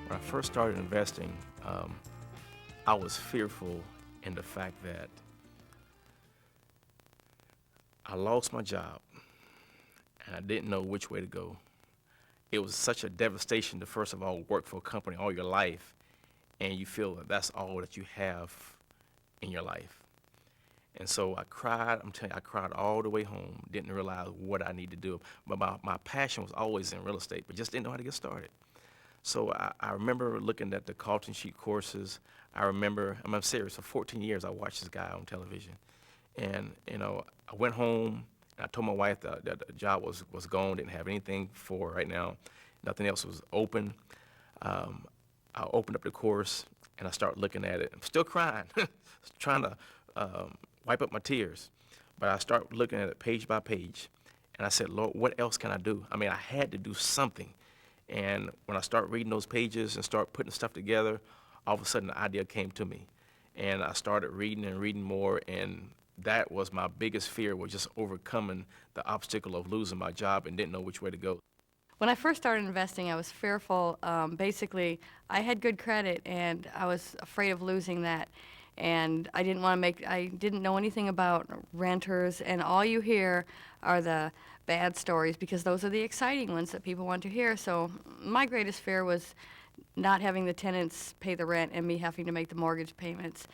When I first started investing, I was fearful in the fact that I lost my job and I didn't know which way to go. It was such a devastation to, first of all, work for a company all your life and you feel that that's all that you have in your life. And so I cried, I'm telling you, I cried all the way home, didn't realize what I needed to do. But my passion was always in real estate, but just didn't know how to get started. So I remember looking at the Carleton Sheet courses. I'm serious, for 14 years I watched this guy on television. And, I went home, and I told my wife that the job was gone, didn't have anything for right now. Nothing else was open. I opened up the course, and I started looking at it. I'm still crying, trying to wipe up my tears. But I started looking at it page by page, and I said, Lord, what else can I do? I mean, I had to do something. And when I start reading those pages and start putting stuff together, all of a sudden the idea came to me. And I started reading and reading more, and that was my biggest fear, was just overcoming the obstacle of losing my job and didn't know which way to go. When I first started investing, I was fearful. Basically, I had good credit, and I was afraid of losing that. And I didn't know anything about renters, and all you hear are the bad stories because those are the exciting ones that people want to hear. So my greatest fear was not having the tenants pay the rent and me having to make the mortgage payments.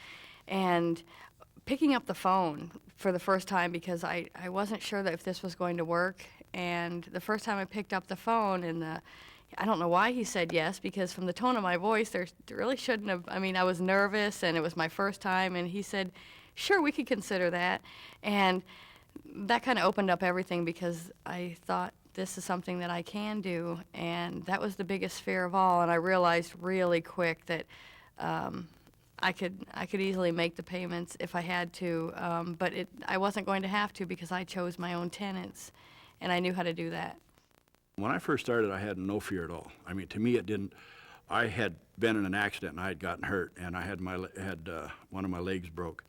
And picking up the phone for the first time because I wasn't sure that if this was going to work. And the first time I picked up the phone, and I don't know why he said yes, because from the tone of my voice, there really shouldn't have. I mean, I was nervous, and it was my first time, and he said, sure, we could consider that. And that kind of opened up everything because I thought, this is something that I can do, and that was the biggest fear of all. And I realized really quick that I could easily make the payments if I had to, but I wasn't going to have to because I chose my own tenants, and I knew how to do that. When I first started, I had no fear at all. I mean, to me, it didn't. I had been in an accident and I had gotten hurt, and I had one of my legs broke,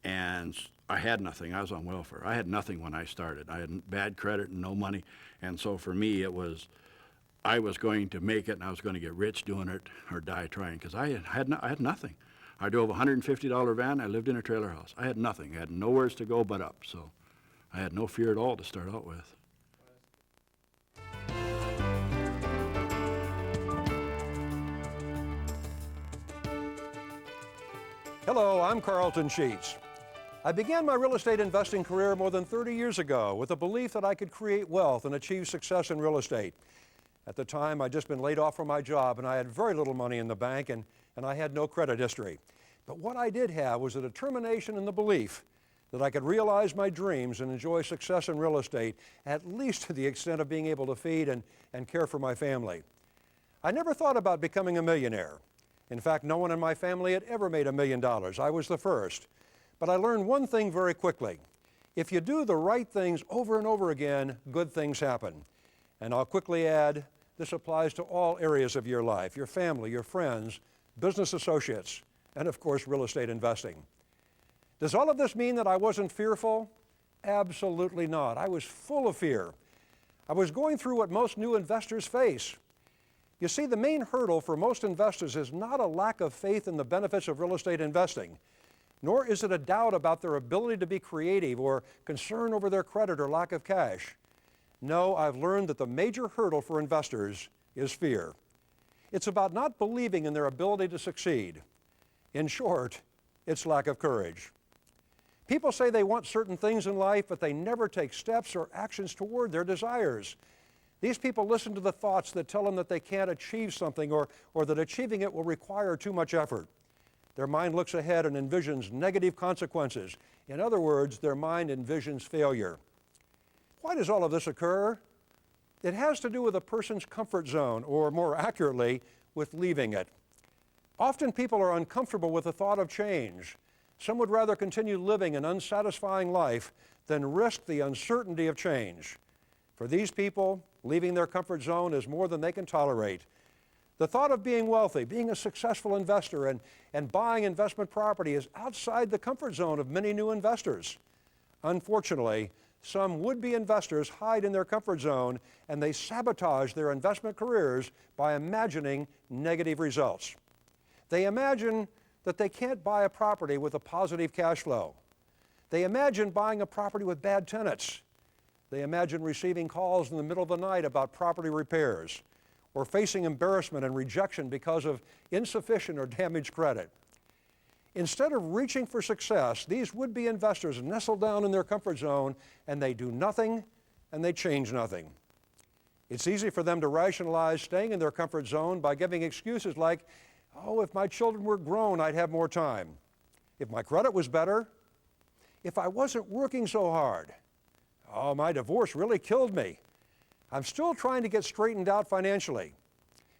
and I had nothing. I was on welfare. I had nothing when I started. I had bad credit and no money, and so for me, I was going to make it, and I was going to get rich doing it or die trying, because I had nothing. I drove a $150 van. I lived in a trailer house. I had nothing. I had nowhere to go but up, so I had no fear at all to start out with. Hello, I'm Carleton Sheets. I began my real estate investing career more than 30 years ago with a belief that I could create wealth and achieve success in real estate. At the time, I'd just been laid off from my job, and I had very little money in the bank, and I had no credit history. But what I did have was a determination and the belief that I could realize my dreams and enjoy success in real estate, at least to the extent of being able to feed and care for my family. I never thought about becoming a millionaire. In fact, no one in my family had ever made $1 million. I was the first. But I learned one thing very quickly. If you do the right things over and over again, good things happen. And I'll quickly add, this applies to all areas of your life, your family, your friends, business associates, and of course, real estate investing. Does all of this mean that I wasn't fearful? Absolutely not. I was full of fear. I was going through what most new investors face. You see, the main hurdle for most investors is not a lack of faith in the benefits of real estate investing, nor is it a doubt about their ability to be creative or concern over their credit or lack of cash. No, I've learned that the major hurdle for investors is fear. It's about not believing in their ability to succeed. In short, it's lack of courage. People say they want certain things in life, but they never take steps or actions toward their desires. These people listen to the thoughts that tell them that they can't achieve something or that achieving it will require too much effort. Their mind looks ahead and envisions negative consequences. In other words, their mind envisions failure. Why does all of this occur? It has to do with a person's comfort zone, or more accurately, with leaving it. Often people are uncomfortable with the thought of change. Some would rather continue living an unsatisfying life than risk the uncertainty of change. For these people, leaving their comfort zone is more than they can tolerate. The thought of being wealthy, being a successful investor, and buying investment property is outside the comfort zone of many new investors. Unfortunately, some would-be investors hide in their comfort zone and they sabotage their investment careers by imagining negative results. They imagine that they can't buy a property with a positive cash flow. They imagine buying a property with bad tenants. They imagine receiving calls in the middle of the night about property repairs, or facing embarrassment and rejection because of insufficient or damaged credit. Instead of reaching for success, these would-be investors nestle down in their comfort zone and they do nothing and they change nothing. It's easy for them to rationalize staying in their comfort zone by giving excuses like, oh, if my children were grown, I'd have more time. If my credit was better, if I wasn't working so hard, oh, my divorce really killed me. I'm still trying to get straightened out financially.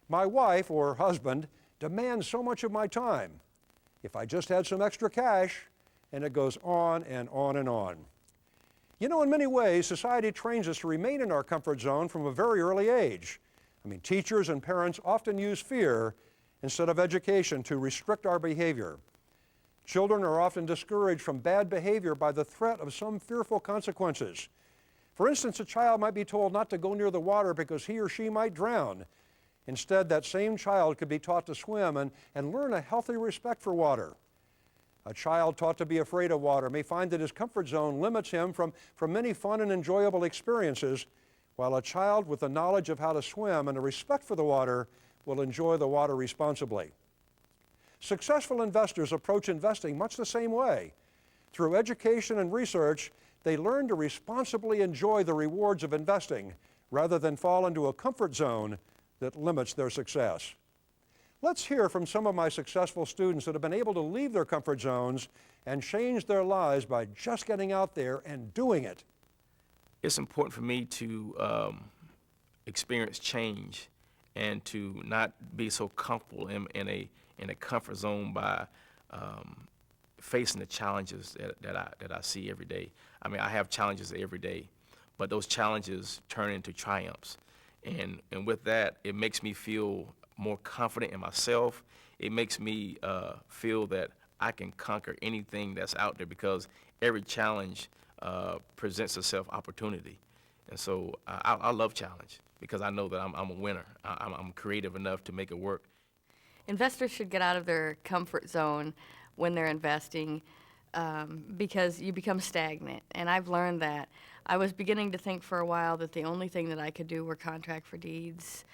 My wife or husband demands so much of my time. If I just had some extra cash, and it goes on and on and on. You know, in many ways, society trains us to remain in our comfort zone from a very early age. I mean, teachers and parents often use fear instead of education to restrict our behavior. Children are often discouraged from bad behavior by the threat of some fearful consequences. For instance, a child might be told not to go near the water because he or she might drown. Instead, that same child could be taught to swim and learn a healthy respect for water. A child taught to be afraid of water may find that his comfort zone limits him from many fun and enjoyable experiences, while a child with the knowledge of how to swim and a respect for the water will enjoy the water responsibly. Successful investors approach investing much the same way. Through education and research, they learn to responsibly enjoy the rewards of investing rather than fall into a comfort zone that limits their success. Let's hear from some of my successful students that have been able to leave their comfort zones and change their lives by just getting out there and doing it. It's important for me to experience change and to not be so comfortable in a comfort zone by facing the challenges that I see every day. I mean, I have challenges every day, but those challenges turn into triumphs. And with that, it makes me feel more confident in myself. It makes me feel that I can conquer anything that's out there because every challenge presents itself opportunity. And so I love challenge because I know that I'm a winner. I'm creative enough to make it work. Investors should get out of their comfort zone when they're investing because you become stagnant, and I've learned that. I was beginning to think for a while that the only thing that I could do were contract for deeds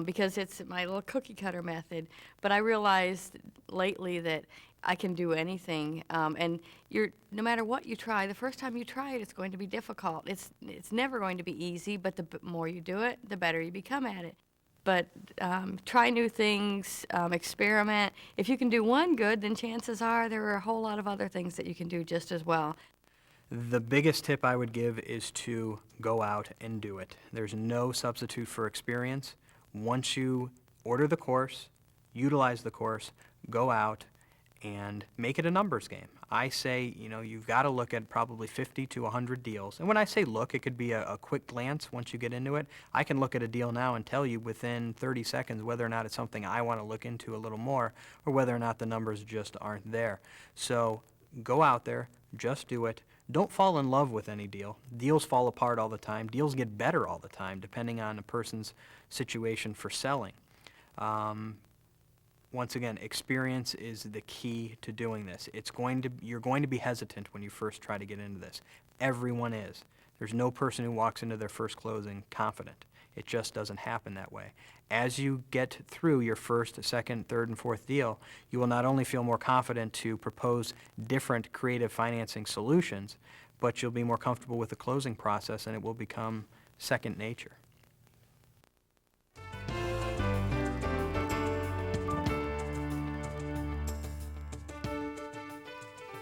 because it's my little cookie cutter method, but I realized lately that I can do anything, and no matter what you try, the first time you try it, it's going to be difficult. It's never going to be easy, but the more you do it, the better you become at it. But try new things, experiment. If you can do one good, then chances are there are a whole lot of other things that you can do just as well. The biggest tip I would give is to go out and do it. There's no substitute for experience. Once you order the course, utilize the course, go out and make it a numbers game. I say, you've got to look at probably 50 to 100 deals. And when I say look, it could be a quick glance once you get into it. I can look at a deal now and tell you within 30 seconds whether or not it's something I want to look into a little more or whether or not the numbers just aren't there. So go out there, just do it. Don't fall in love with any deal. Deals fall apart all the time. Deals get better all the time depending on a person's situation for selling. Once again, experience is the key to doing this. You're going to be hesitant when you first try to get into this. Everyone is. There's no person who walks into their first closing confident. It just doesn't happen that way. As you get through your first, second, third, and fourth deal, you will not only feel more confident to propose different creative financing solutions, but you'll be more comfortable with the closing process and it will become second nature.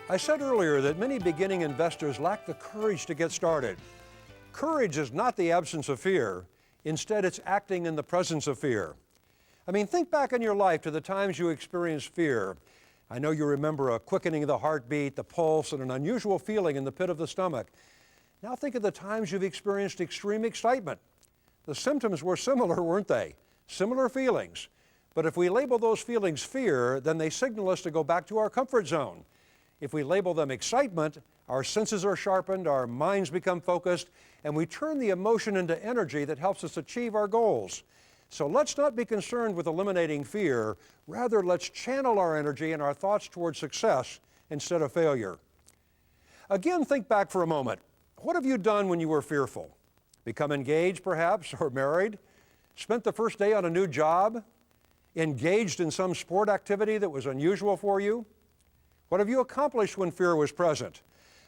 I said earlier that many beginning investors lack the courage to get started. Courage is not the absence of fear. Instead, it's acting in the presence of fear. I mean, think back in your life to the times you experienced fear. I know you remember a quickening of the heartbeat, the pulse, and an unusual feeling in the pit of the stomach. Now think of the times you've experienced extreme excitement. The symptoms were similar, weren't they? Similar feelings. But if we label those feelings fear, then they signal us to go back to our comfort zone. If we label them excitement, our senses are sharpened, our minds become focused, and we turn the emotion into energy that helps us achieve our goals. So let's not be concerned with eliminating fear. Rather, let's channel our energy and our thoughts towards success instead of failure. Again, think back for a moment. What have you done when you were fearful? Become engaged, perhaps, or married? Spent the first day on a new job? Engaged in some sport activity that was unusual for you? What have you accomplished when fear was present?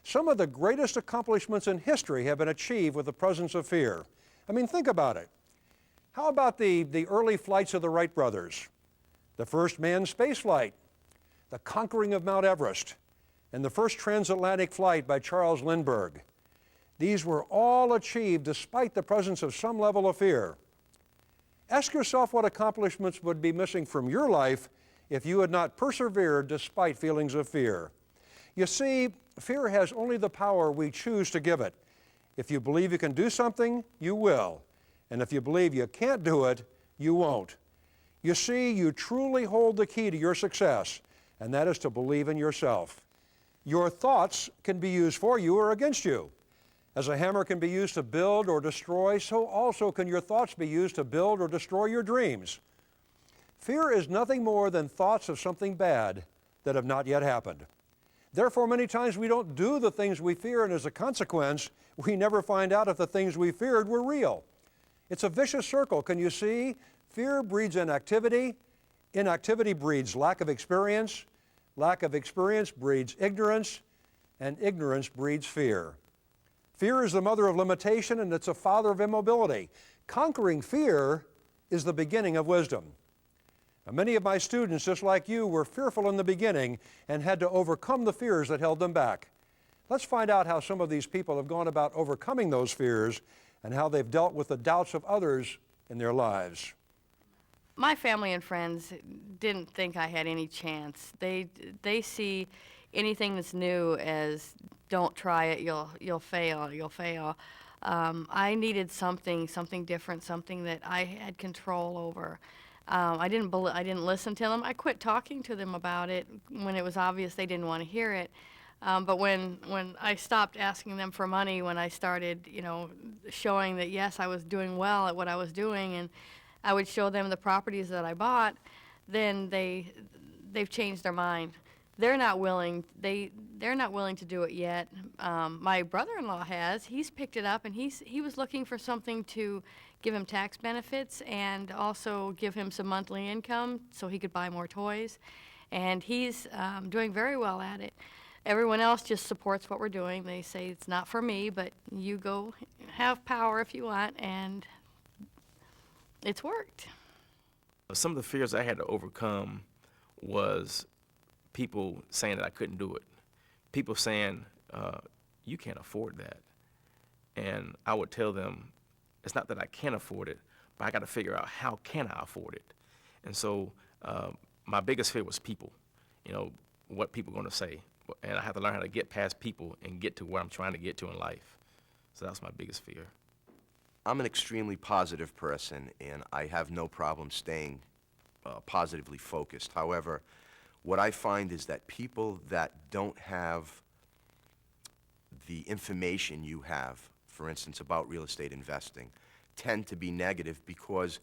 Some of the greatest accomplishments in history have been achieved with the presence of fear. I mean, think about it. How about the early flights of the Wright brothers? The first manned space flight, the conquering of Mount Everest, and the first transatlantic flight by Charles Lindbergh. These were all achieved despite the presence of some level of fear. Ask yourself what accomplishments would be missing from your life if you had not persevered despite feelings of fear. You see, fear has only the power we choose to give it. If you believe you can do something, you will. And if you believe you can't do it, you won't. You see, you truly hold the key to your success, and that is to believe in yourself. Your thoughts can be used for you or against you. As a hammer can be used to build or destroy, so also can your thoughts be used to build or destroy your dreams. Fear is nothing more than thoughts of something bad that have not yet happened. Therefore, many times we don't do the things we fear, and as a consequence, we never find out if the things we feared were real. It's a vicious circle, can you see? Fear breeds inactivity. Inactivity breeds lack of experience. Lack of experience breeds ignorance, and ignorance breeds fear. Fear is the mother of limitation, and it's a father of immobility. Conquering fear is the beginning of wisdom. Now, many of my students, just like you, were fearful in the beginning and had to overcome the fears that held them back. Let's find out how some of these people have gone about overcoming those fears and how they've dealt with the doubts of others in their lives. My family and friends didn't think I had any chance. They see anything that's new as don't try it, you'll fail. I needed something different, something that I had control over. I didn't listen to them. I quit talking to them about it when it was obvious they didn't want to hear it. But when I stopped asking them for money, when I started, showing that yes, I was doing well at what I was doing, and I would show them the properties that I bought, then they've changed their mind. They're not willing. They're not willing to do it yet. My brother-in-law has. He's picked it up, and he was looking for something to give him tax benefits and also give him some monthly income so he could buy more toys. And he's doing very well at it. Everyone else just supports what we're doing. They say it's not for me, but you go have power if you want, and it's worked. Some of the fears I had to overcome was people saying that I couldn't do it. People saying, you can't afford that. And I would tell them, it's not that I can't afford it, but I got to figure out how can I afford it. And so my biggest fear was people, what people are going to say. And I have to learn how to get past people and get to where I'm trying to get to in life. So that's my biggest fear. I'm an extremely positive person, and I have no problem staying positively focused. However, what I find is that people that don't have the information you have, for instance, about real estate investing, tend to be negative because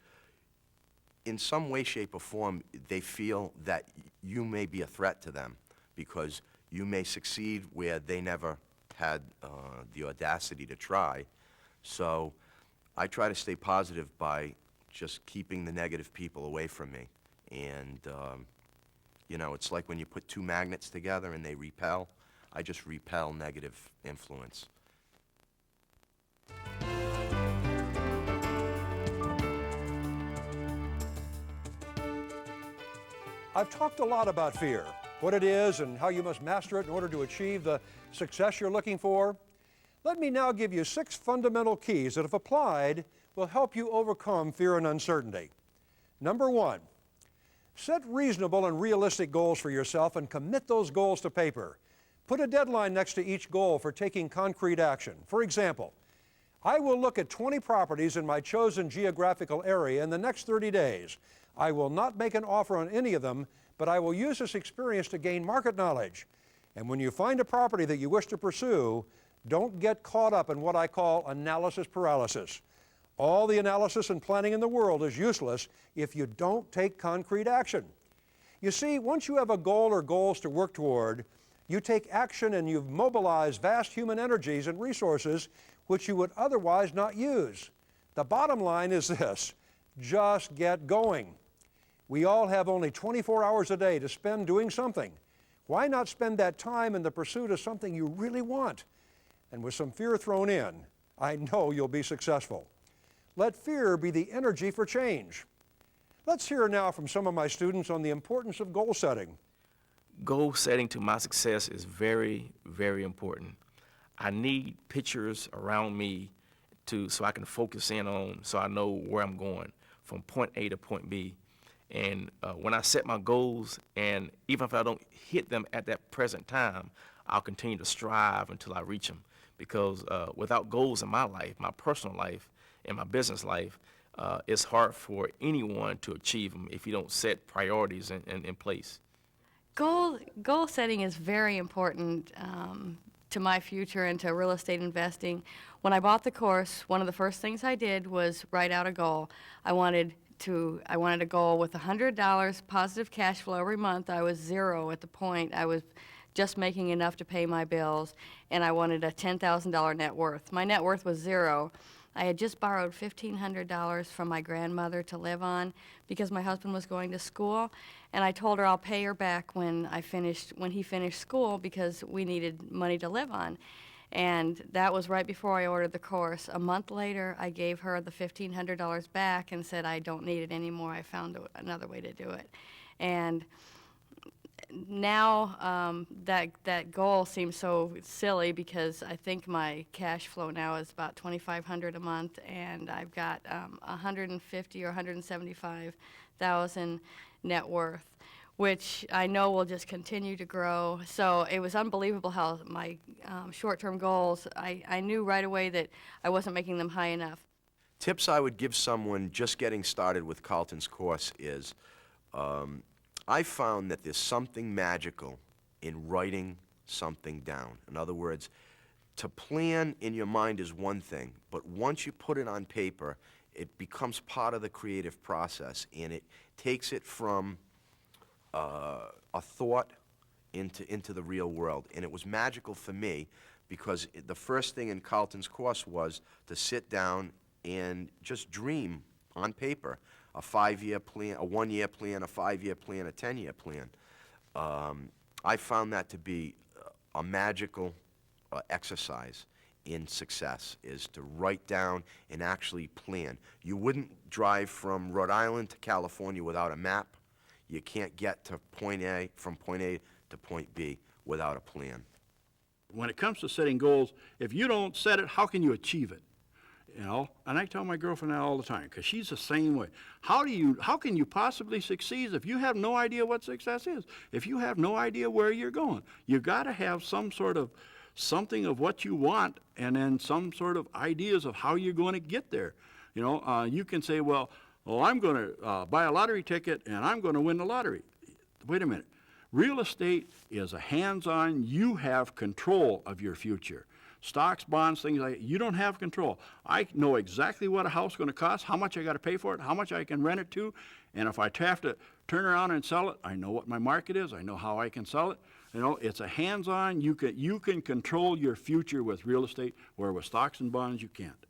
in some way, shape, or form, they feel that you may be a threat to them because you may succeed where they never had the audacity to try. So I try to stay positive by just keeping the negative people away from me. And, it's like when you put two magnets together and they repel. I just repel negative influence. I've talked a lot about fear, what it is and how you must master it in order to achieve the success you're looking for. Let me now give you 6 fundamental keys that, if applied, will help you overcome fear and uncertainty. Number 1, set reasonable and realistic goals for yourself and commit those goals to paper. Put a deadline next to each goal for taking concrete action. For example, I will look at 20 properties in my chosen geographical area in the next 30 days. I will not make an offer on any of them, but I will use this experience to gain market knowledge. And when you find a property that you wish to pursue, don't get caught up in what I call analysis paralysis. All the analysis and planning in the world is useless if you don't take concrete action. You see, once you have a goal or goals to work toward, you take action and you've mobilized vast human energies and resources which you would otherwise not use. The bottom line is this: just get going. We all have only 24 hours a day to spend doing something. Why not spend that time in the pursuit of something you really want? And with some fear thrown in, I know you'll be successful. Let fear be the energy for change. Let's hear now from some of my students on the importance of goal setting. Goal setting to my success is very, very important. I need pictures around me so I can focus in on, so I know where I'm going from point A to point B. And when I set my goals, and even if I don't hit them at that present time, I'll continue to strive until I reach them. Because without goals in my life, my personal life, and my business life, it's hard for anyone to achieve them if you don't set priorities in place. Goal setting is very important to my future and to real estate investing. When I bought the course, one of the first things I did was write out a goal. I wanted a goal with $100 positive cash flow every month. I was zero at the point. I was just making enough to pay my bills, and I wanted a $10,000 net worth. My net worth was zero. I had just borrowed $1,500 from my grandmother to live on because my husband was going to school, and I told her I'll pay her back when he finished school because we needed money to live on. And that was right before I ordered the course. A month later, I gave her the $1,500 back and said I don't need it anymore. I found another way to do it. And now that goal seems so silly because I think my cash flow now is about $2,500 a month, and I've got $150,000 or $175,000 net worth, which I know will just continue to grow. So it was unbelievable how my short-term goals, I knew right away that I wasn't making them high enough. Tips I would give someone just getting started with Carleton's course is, I found that there's something magical in writing something down. In other words, to plan in your mind is one thing, but once you put it on paper, it becomes part of the creative process, and it takes it from a thought into the real world. And it was magical for me because the first thing in Carleton's course was to sit down and just dream on paper. A 5-year plan, a 1-year plan, a 5-year plan, a 10-year plan. I found that to be a magical exercise in success, is to write down and actually plan. You wouldn't drive from Rhode Island to California without a map. You can't get to from point A to point B without a plan. When it comes to setting goals, if you don't set it, how can you achieve it? You know, and I tell my girlfriend that all the time because she's the same way. How can you possibly succeed if you have no idea what success is? If you have no idea where you're going, you've got to have some sort of something of what you want, and then some sort of ideas of how you're going to get there. You know, you can say, well, I'm going to buy a lottery ticket and I'm going to win the lottery. Wait a minute. Real estate is a hands-on. You have control of your future. Stocks, bonds, things like that, you don't have control. I know exactly what a house is going to cost, how much I got to pay for it, how much I can rent it to, and if I have to turn around and sell it, I know what my market is, I know how I can sell it. You know, it's a hands-on. You can control your future with real estate, where with stocks and bonds you can't.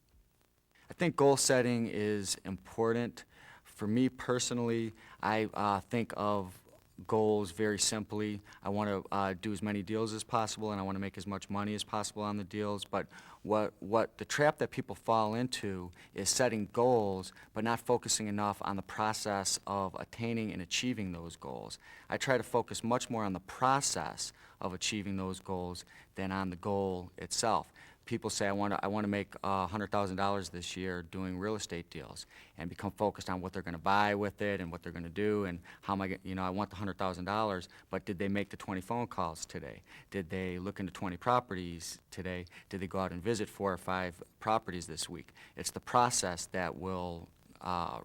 I think goal setting is important. For me personally, I think of goals very simply. I want to do as many deals as possible, and I want to make as much money as possible on the deals. But what the trap that people fall into is setting goals, but not focusing enough on the process of attaining and achieving those goals. I try to focus much more on the process of achieving those goals than on the goal itself. People say, I want to make $100,000 this year doing real estate deals, and become focused on what they're going to buy with it and what they're going to do and how am I, I want the $100,000, but did they make the 20 phone calls today? Did they look into 20 properties today? Did they go out and visit 4 or 5 properties this week? It's the process that will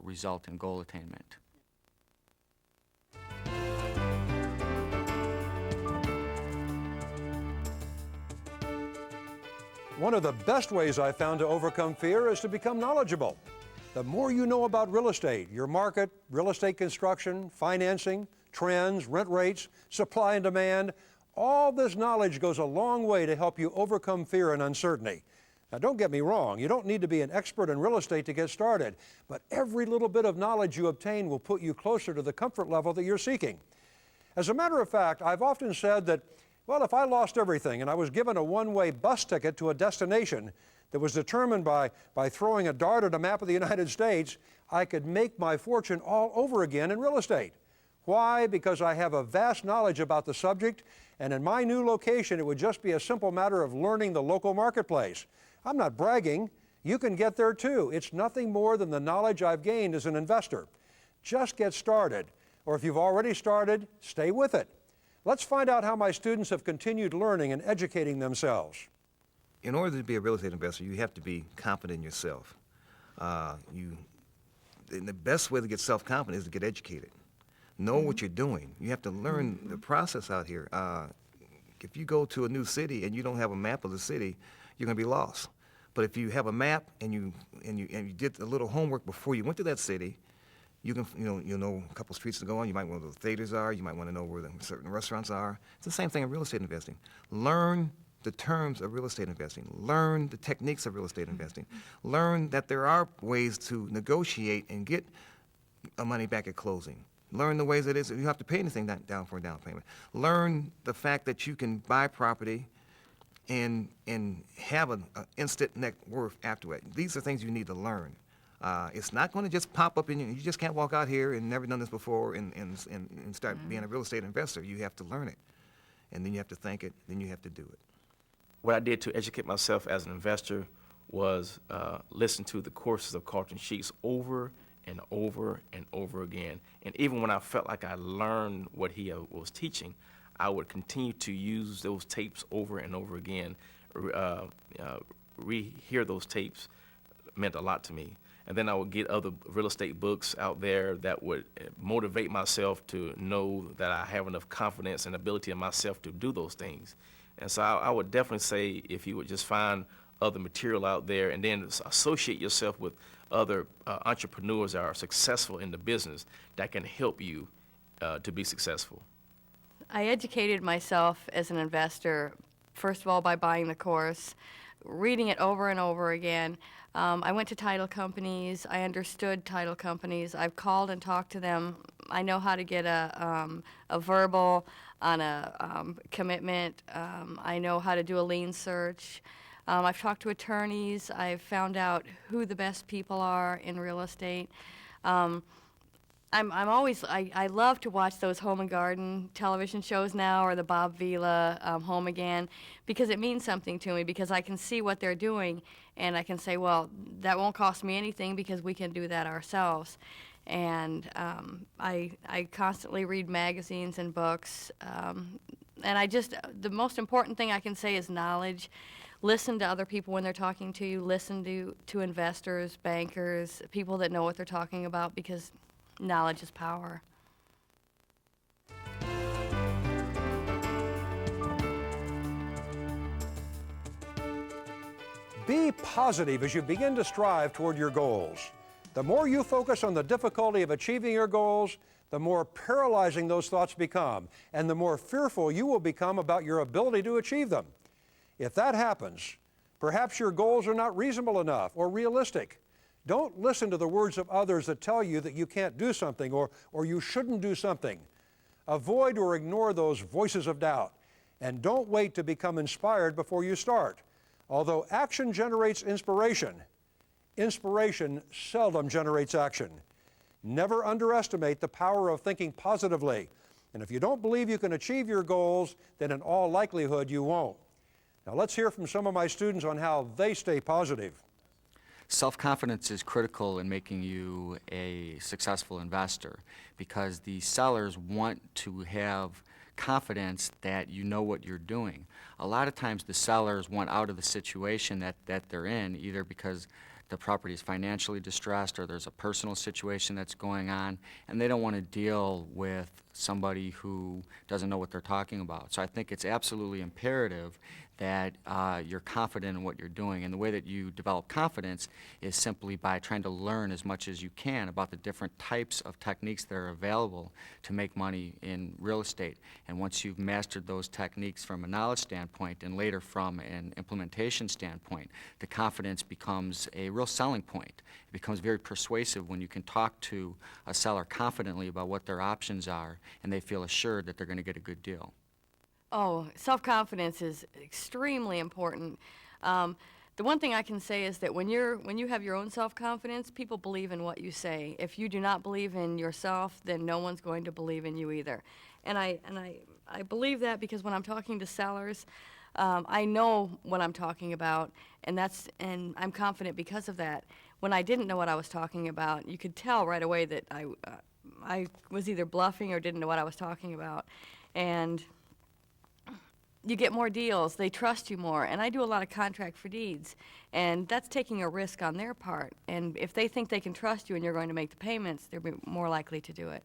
result in goal attainment. One of the best ways I've found to overcome fear is to become knowledgeable. The more you know about real estate, your market, real estate construction, financing, trends, rent rates, supply and demand, all this knowledge goes a long way to help you overcome fear and uncertainty. Now, don't get me wrong, you don't need to be an expert in real estate to get started, but every little bit of knowledge you obtain will put you closer to the comfort level that you're seeking. As a matter of fact, I've often said that, well, if I lost everything and I was given a one-way bus ticket to a destination that was determined by throwing a dart at a map of the United States, I could make my fortune all over again in real estate. Why? Because I have a vast knowledge about the subject, and in my new location, it would just be a simple matter of learning the local marketplace. I'm not bragging. You can get there too. It's nothing more than the knowledge I've gained as an investor. Just get started, or if you've already started, stay with it. Let's find out how my students have continued learning and educating themselves. In order to be a real estate investor, you have to be confident in yourself. And the best way to get self-confident is to get educated. Know what you're doing. You have to learn the process out here. If you go to a new city and you don't have a map of the city, you're going to be lost. But if you have a map and you did a little homework before you went to that city, you can you'll know a couple streets to go on. You might know where the theaters are. You might want to know where the certain restaurants are. It's the same thing in real estate investing. Learn the terms of real estate investing. Learn the techniques of real estate investing. Learn that there are ways to negotiate and get money back at closing. Learn the ways it is. You have to pay anything down for a down payment. Learn the fact that you can buy property and have an instant net worth after it. These are things you need to learn. It's not going to just pop up in you. You just can't walk out here and never done this before and start being a real estate investor. You have to learn it, and then you have to think it, then you have to do it. What I did to educate myself as an investor was listen to the courses of Carleton Sheets over and over and over again. And even when I felt like I learned what he was teaching, I would continue to use those tapes over and over again. Rehear those tapes meant a lot to me. And then I would get other real estate books out there that would motivate myself to know that I have enough confidence and ability in myself to do those things. And so I would definitely say if you would just find other material out there and then associate yourself with other entrepreneurs that are successful in the business that can help you to be successful. I educated myself as an investor, first of all, by buying the course, reading it over and over again. I went to title companies. I understood title companies. I've called and talked to them. I know how to get a verbal on a commitment. I know how to do a lien search. I've talked to attorneys. I've found out who the best people are in real estate. I love to watch those home and garden television shows now, or the Bob Vila Home Again, because it means something to me, because I can see what they're doing and I can say, well, that won't cost me anything because we can do that ourselves. And I constantly read magazines and books, and the most important thing I can say is knowledge. Listen to other people when they're talking to you. Listen to investors, bankers, people that know what they're talking about, because knowledge is power. Be positive as you begin to strive toward your goals. The more you focus on the difficulty of achieving your goals, the more paralyzing those thoughts become, and the more fearful you will become about your ability to achieve them. If that happens, perhaps your goals are not reasonable enough or realistic. Don't listen to the words of others that tell you that you can't do something or you shouldn't do something. Avoid or ignore those voices of doubt, and don't wait to become inspired before you start. Although action generates inspiration, inspiration seldom generates action. Never underestimate the power of thinking positively. And if you don't believe you can achieve your goals, then in all likelihood you won't. Now let's hear from some of my students on how they stay positive. Self-confidence is critical in making you a successful investor, because the sellers want to have confidence that you know what you're doing. A lot of times the sellers want out of the situation that they're in, either because the property is financially distressed or there's a personal situation that's going on, and they don't want to deal with somebody who doesn't know what they're talking about. So I think it's absolutely imperative that you're confident in what you're doing. And the way that you develop confidence is simply by trying to learn as much as you can about the different types of techniques that are available to make money in real estate. And once you've mastered those techniques from a knowledge standpoint and later from an implementation standpoint, the confidence becomes a real selling point. It becomes very persuasive when you can talk to a seller confidently about what their options are and they feel assured that they're going to get a good deal. Oh, self-confidence is extremely important. The one thing I can say is that when you have your own self-confidence, people believe in what you say. If you do not believe in yourself, then no one's going to believe in you either. And I believe that because when I'm talking to sellers, I know what I'm talking about, and I'm confident because of that. When I didn't know what I was talking about, you could tell right away that I was either bluffing or didn't know what I was talking about. And you get more deals, they trust you more, and I do a lot of contract for deeds, and that's taking a risk on their part. And if they think they can trust you and you're going to make the payments, they're more likely to do it.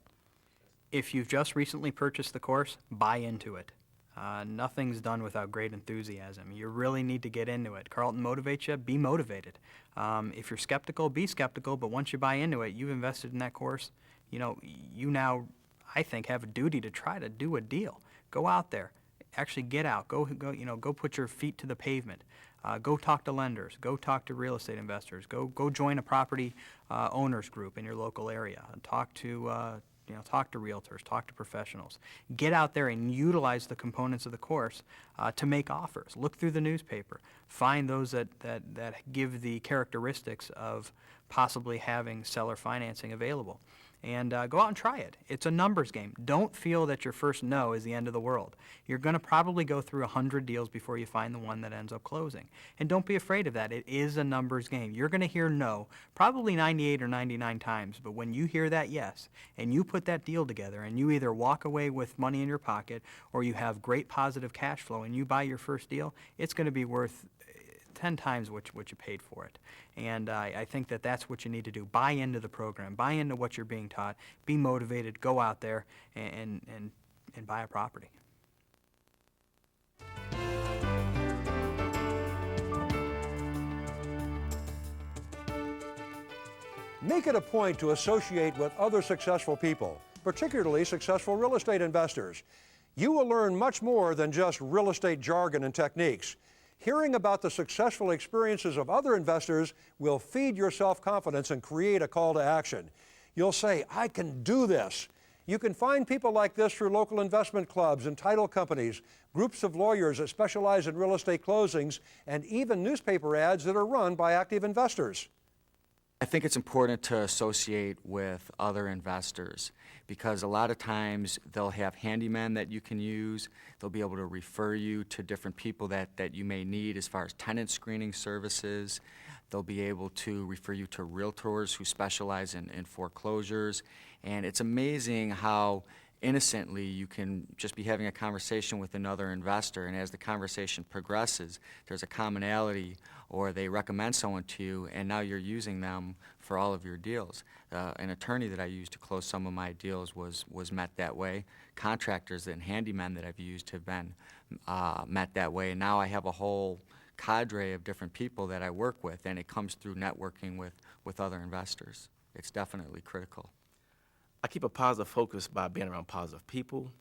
If you've just recently purchased the course, buy into it. Nothing's done without great enthusiasm. You really need to get into it. Carleton motivates you, be motivated. If you're skeptical, be skeptical, but once you buy into it, you've invested in that course, you now, I think, have a duty to try to do a deal. Go out there. Actually get out. Go put your feet to the pavement. Go talk to lenders. Go talk to real estate investors. Go join a property owners group in your local area. Talk to realtors. Talk to professionals. Get out there and utilize the components of the course to make offers. Look through the newspaper. Find those that give the characteristics of possibly having seller financing available. And go out and try it. It's a numbers game. Don't feel that your first no is the end of the world. You're going to probably go through 100 deals before you find the one that ends up closing. And don't be afraid of that. It is a numbers game. You're going to hear no probably 98 or 99 times, but when you hear that yes, and you put that deal together, and you either walk away with money in your pocket, or you have great positive cash flow, and you buy your first deal, it's going to be worth 10 times what you paid for it. And I think that that's what you need to do. Buy into the program. Buy into what you're being taught. Be motivated. Go out there and buy a property. Make it a point to associate with other successful people, particularly successful real estate investors. You will learn much more than just real estate jargon and techniques. Hearing about the successful experiences of other investors will feed your self-confidence and create a call to action. You'll say, I can do this. You can find people like this through local investment clubs and title companies, groups of lawyers that specialize in real estate closings, and even newspaper ads that are run by active investors. I think it's important to associate with other investors because a lot of times they'll have handymen that you can use. They'll be able to refer you to different people that you may need as far as tenant screening services. They'll be able to refer you to realtors who specialize in foreclosures. And it's amazing how innocently you can just be having a conversation with another investor, and as the conversation progresses, there's a commonality or they recommend someone to you, and now you're using them for all of your deals. An attorney that I used to close some of my deals was met that way. Contractors and handymen that I've used have been met that way, and now I have a whole cadre of different people that I work with, and it comes through networking with other investors. It's definitely critical. I keep a positive focus by being around positive people,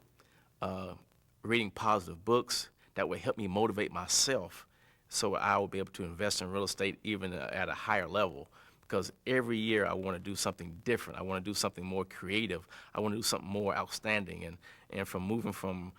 reading positive books that will help me motivate myself so I will be able to invest in real estate even at a higher level. Because every year I want to do something different. I want to do something more creative. I want to do something more outstanding. And from moving from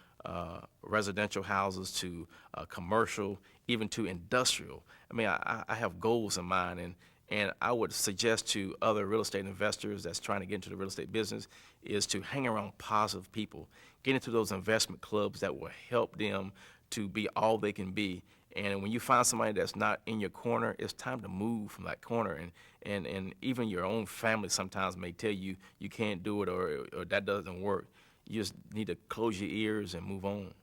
residential houses to commercial, even to industrial. I mean, I have goals in mind, and I would suggest to other real estate investors that's trying to get into the real estate business is to hang around positive people, get into those investment clubs that will help them to be all they can be. And when you find somebody that's not in your corner, it's time to move from that corner. And even your own family sometimes may tell you you can't do it or that doesn't work. You just need to close your ears and move on.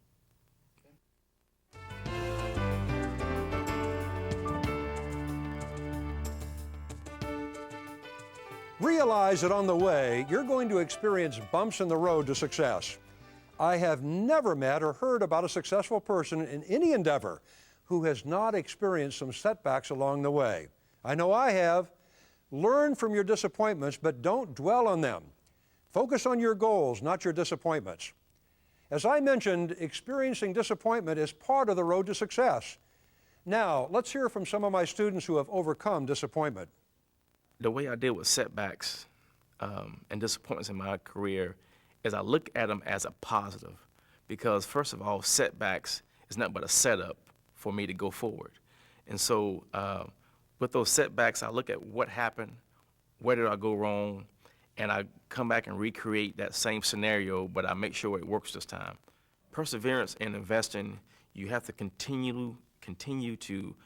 Realize that on the way, you're going to experience bumps in the road to success. I have never met or heard about a successful person in any endeavor who has not experienced some setbacks along the way. I know I have. Learn from your disappointments, but don't dwell on them. Focus on your goals, not your disappointments. As I mentioned, experiencing disappointment is part of the road to success. Now, let's hear from some of my students who have overcome disappointment. The way I deal with setbacks and disappointments in my career is I look at them as a positive, because first of all, setbacks is nothing but a setup for me to go forward. And so with those setbacks, I look at what happened, where did I go wrong, and I come back and recreate that same scenario, but I make sure it works this time. Perseverance in investing, you have to continue to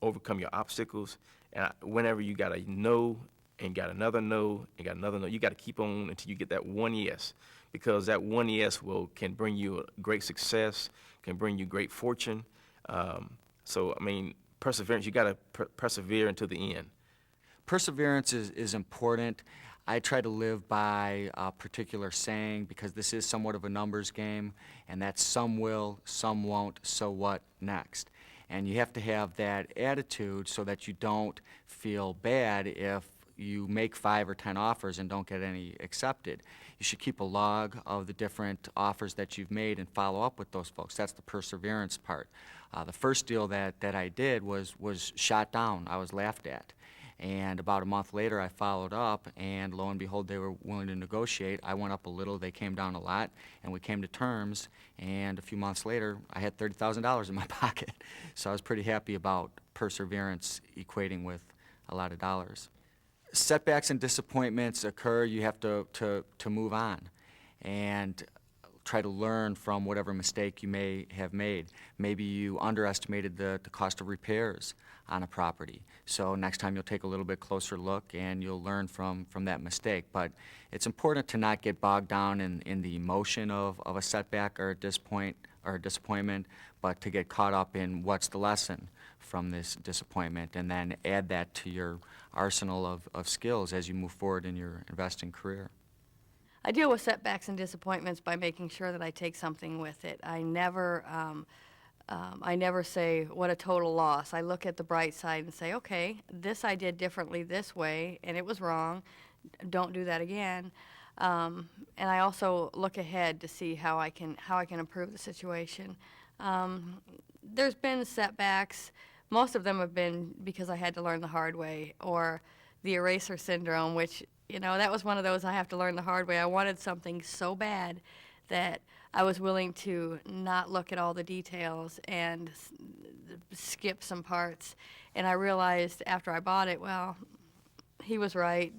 overcome your obstacles. And whenever you got a no and got another no and got another no, you got to keep on until you get that one yes, because that one yes can bring you a great success, can bring you great fortune. So, I mean, perseverance, you got to persevere until the end. Perseverance is important. I try to live by a particular saying, because this is somewhat of a numbers game, and that's some will, some won't, so what next? And you have to have that attitude so that you don't feel bad if you make 5 or 10 offers and don't get any accepted. You should keep a log of the different offers that you've made and follow up with those folks. That's the perseverance part. The first deal that I did was shot down. I was laughed at. And about a month later, I followed up, and lo and behold, they were willing to negotiate. I went up a little, they came down a lot, and we came to terms. And a few months later, I had $30,000 in my pocket. So I was pretty happy about perseverance equating with a lot of dollars. Setbacks and disappointments occur. You have to move on and try to learn from whatever mistake you may have made. Maybe you underestimated the cost of repairs on a property. So next time you'll take a little bit closer look and you'll learn from that mistake. But it's important to not get bogged down in the emotion of a setback or a disappointment, but to get caught up in what's the lesson from this disappointment, and then add that to your arsenal of skills as you move forward in your investing career. I deal with setbacks and disappointments by making sure that I take something with it. I never say what a total loss. I look at the bright side and say, okay, this I did differently this way, and it was wrong. Don't do that again. And I also look ahead to see how I can improve the situation. There's been setbacks. Most of them have been because I had to learn the hard way, or the eraser syndrome, which, you know, that was one of those I have to learn the hard way. I wanted something so bad that I was willing to not look at all the details and skip some parts. And I realized after I bought it, well, he was right.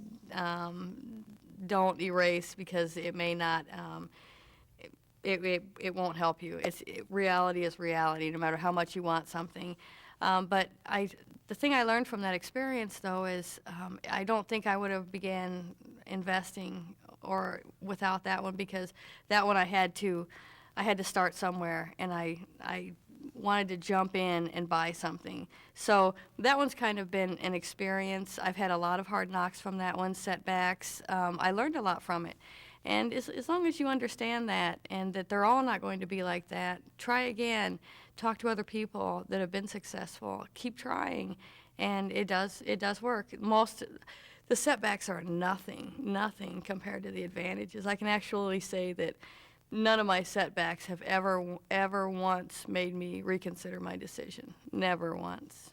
Don't erase, because it may not, it won't help you. Reality is reality, no matter how much you want something. But the thing I learned from that experience, though, is I don't think I would have began investing or without that one, because that one I had to start somewhere, and I wanted to jump in and buy something. So that one's kind of been an experience. I've had a lot of hard knocks from that one, setbacks. I learned a lot from it. And as long as you understand that, and that they're all not going to be like that, try again. Talk to other people that have been successful. Keep trying, and it does work. The setbacks are nothing compared to the advantages. I can actually say that none of my setbacks have ever once made me reconsider my decision. Never once.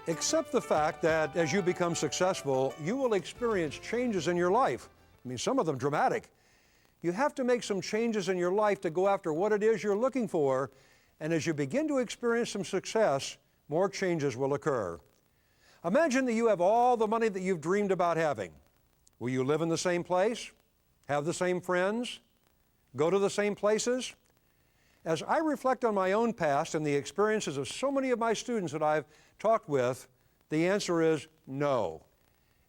Accept the fact that as you become successful, you will experience changes in your life. I mean, some of them dramatic. You have to make some changes in your life to go after what it is you're looking for, and as you begin to experience some success, more changes will occur. Imagine that you have all the money that you've dreamed about having. Will you live in the same place? Have the same friends? Go to the same places? As I reflect on my own past and the experiences of so many of my students that I've talked with, the answer is no.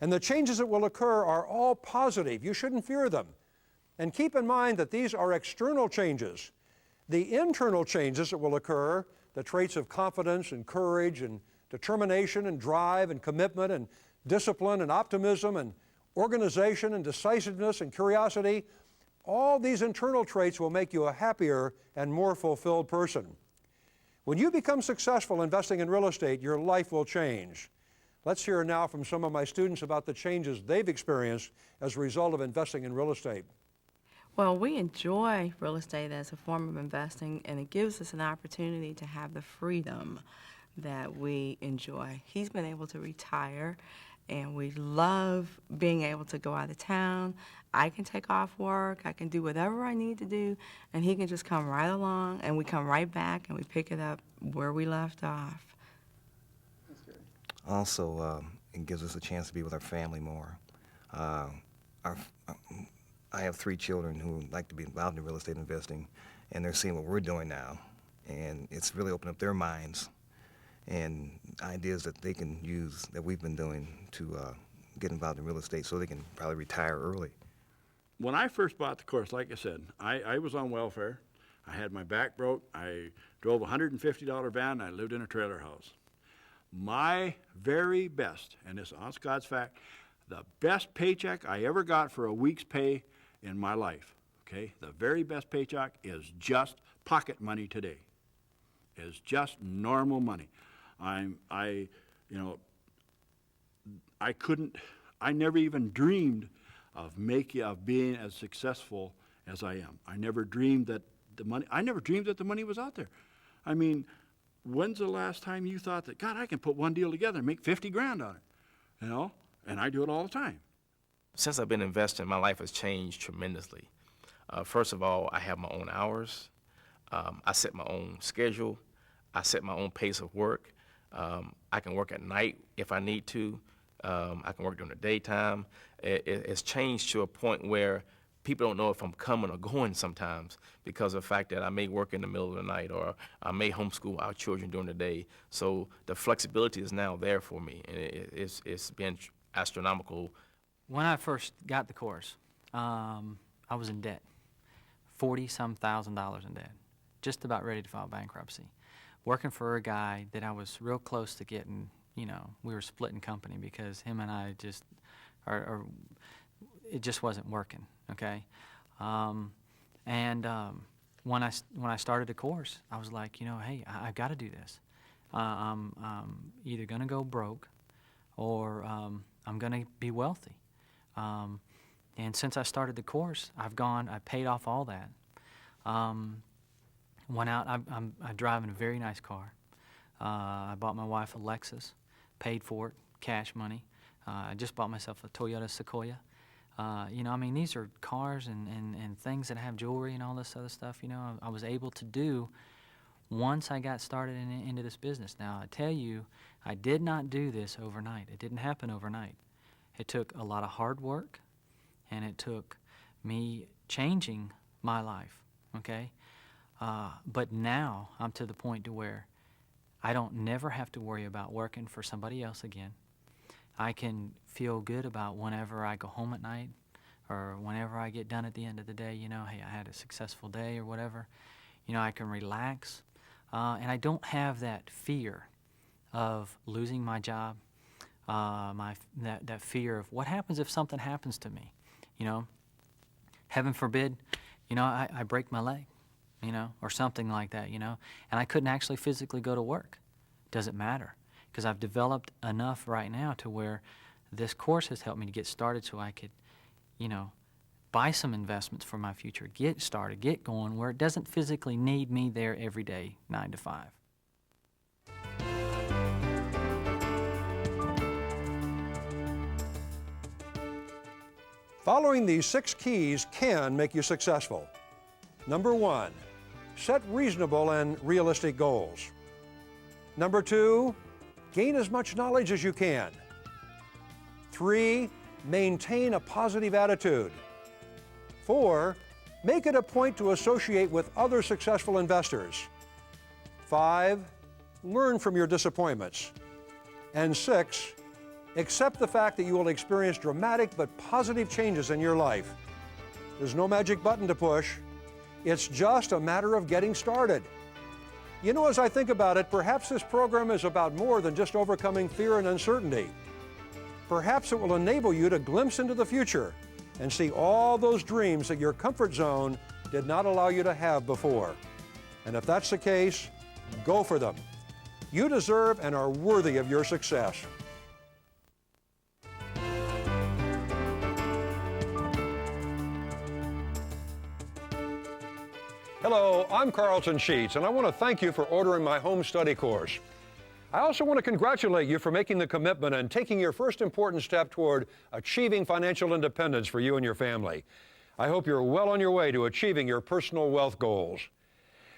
And the changes that will occur are all positive. You shouldn't fear them. And keep in mind that these are external changes. The internal changes that will occur, the traits of confidence and courage and determination and drive and commitment and discipline and optimism and organization and decisiveness and curiosity, all these internal traits will make you a happier and more fulfilled person. When you become successful investing in real estate, your life will change. Let's hear now from some of my students about the changes they've experienced as a result of investing in real estate. Well, we enjoy real estate as a form of investing, and it gives us an opportunity to have the freedom that we enjoy. He's been able to retire, and we love being able to go out of town. I can take off work, I can do whatever I need to do, and he can just come right along, and we come right back, and we pick it up where we left off. Also, it gives us a chance to be with our family more. I have 3 children who like to be involved in real estate investing, and they're seeing what we're doing now, and it's really opened up their minds and ideas that they can use that we've been doing to get involved in real estate so they can probably retire early. When I first bought the course, like I said, I was on welfare. I had my back broke. I drove a $150 van, and I lived in a trailer house. My very best, and it's honest God's fact, the best paycheck I ever got for a week's pay in my life, okay? The very best paycheck is just pocket money today. Is just normal money. I never even dreamed of being as successful as I am. I never dreamed that the money was out there. I mean, when's the last time you thought that, God, I can put one deal together and make 50 grand on it, you know? And I do it all the time. Since I've been investing, my life has changed tremendously. First of all, I have my own hours. I set my own schedule. I set my own pace of work. I can work at night if I need to. I can work during the daytime. It's changed to a point where people don't know if I'm coming or going sometimes because of the fact that I may work in the middle of the night or I may homeschool our children during the day. So the flexibility is now there for me, and it's been astronomical. When I first got the course, I was in debt, $40-some thousand in debt, just about ready to file bankruptcy. Working for a guy that I was real close to getting, we were splitting company because him and I just, it just wasn't working, okay? When I started the course, I was like, hey, I've got to do this. I'm either going to go broke or I'm going to be wealthy. And since I started the course, I paid off all that. Went out, I'm driving a very nice car. I bought my wife a Lexus, paid for it, cash money. I just bought myself a Toyota Sequoia. These are cars and things that have jewelry and all this other stuff, I was able to do once I got started into this business. Now, I tell you, I did not do this overnight. It didn't happen overnight. It took a lot of hard work, and it took me changing my life, okay? But now I'm to the point to where I don't never have to worry about working for somebody else again. I can feel good about whenever I go home at night or whenever I get done at the end of the day, hey, I had a successful day or whatever. I can relax. And I don't have that fear of losing my job, that fear of what happens if something happens to me, Heaven forbid, I break my leg, or something like that, and I couldn't actually physically go to work. Doesn't matter, because I've developed enough right now to where this course has helped me to get started so I could, buy some investments for my future, get started, get going, where it doesn't physically need me there every day, 9 to 5. Following these 6 keys can make you successful. Number 1, set reasonable and realistic goals. Number 2, gain as much knowledge as you can. 3, maintain a positive attitude. 4, make it a point to associate with other successful investors. 5, learn from your disappointments. And 6, accept the fact that you will experience dramatic but positive changes in your life. There's no magic button to push. It's just a matter of getting started. You know, as I think about it, perhaps this program is about more than just overcoming fear and uncertainty. Perhaps it will enable you to glimpse into the future and see all those dreams that your comfort zone did not allow you to have before. And if that's the case, go for them. You deserve and are worthy of your success. Hello, I'm Carleton Sheets, and I want to thank you for ordering my home study course. I also want to congratulate you for making the commitment and taking your first important step toward achieving financial independence for you and your family. I hope you're well on your way to achieving your personal wealth goals.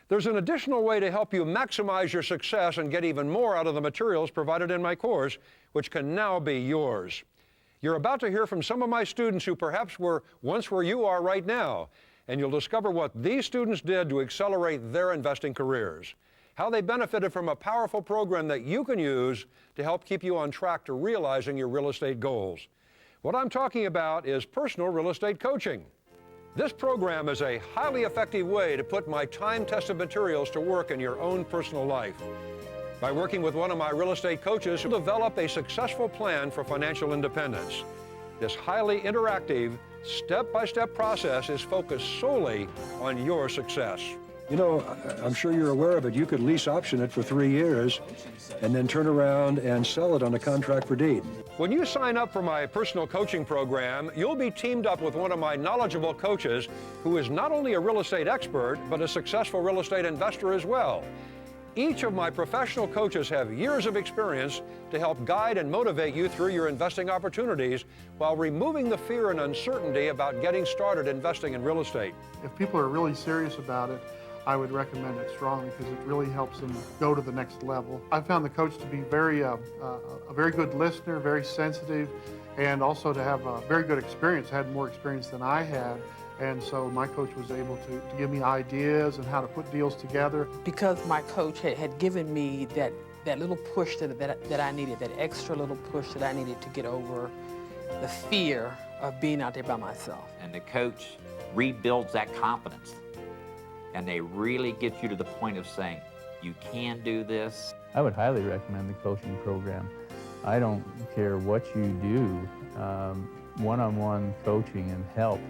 There's an additional way to help you maximize your success and get even more out of the materials provided in my course, which can now be yours. You're about to hear from some of my students who perhaps were once where you are right now, and you'll discover what these students did to accelerate their investing careers, how they benefited from a powerful program that you can use to help keep you on track to realizing your real estate goals. What I'm talking about is personal real estate coaching. This program is a highly effective way to put my time-tested materials to work in your own personal life. By working with one of my real estate coaches, you'll develop a successful plan for financial independence. This highly interactive, step-by-step process is focused solely on your success. You know, I'm sure you're aware of it. You could lease option it for 3 years and then turn around and sell it on a contract for deed. When you sign up for my personal coaching program, you'll be teamed up with one of my knowledgeable coaches who is not only a real estate expert, but a successful real estate investor as well. Each of my professional coaches have years of experience to help guide and motivate you through your investing opportunities while removing the fear and uncertainty about getting started investing in real estate. If people are really serious about it, I would recommend it strongly because it really helps them go to the next level. I found the coach to be a very good listener, very sensitive, and also to have a very good experience, had more experience than I had. And so my coach was able to give me ideas and how to put deals together. Because my coach had given me that little push that I needed, that extra little push that I needed to get over the fear of being out there by myself. And the coach rebuilds that confidence. And they really get you to the point of saying, you can do this. I would highly recommend the coaching program. I don't care what you do, one-on-one coaching and help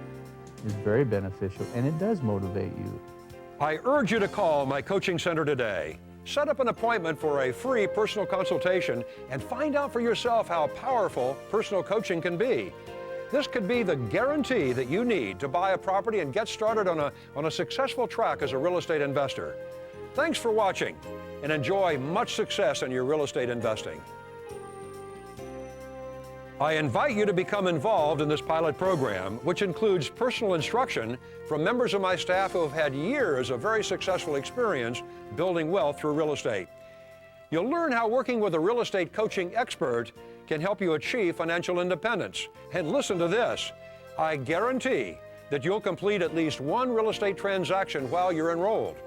is very beneficial, and it does motivate you. I urge you to call my coaching center today. Set up an appointment for a free personal consultation and find out for yourself how powerful personal coaching can be. This could be the guarantee that you need to buy a property and get started on a successful track as a real estate investor. Thanks for watching, and enjoy much success in your real estate investing. I invite you to become involved in this pilot program, which includes personal instruction from members of my staff who have had years of very successful experience building wealth through real estate. You'll learn how working with a real estate coaching expert can help you achieve financial independence. And listen to this, I guarantee that you'll complete at least one real estate transaction while you're enrolled.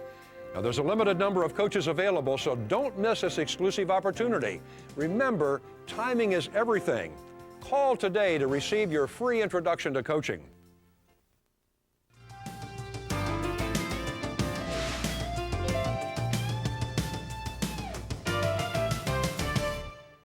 Now, there's a limited number of coaches available, so don't miss this exclusive opportunity. Remember, timing is everything. Call today to receive your free introduction to coaching.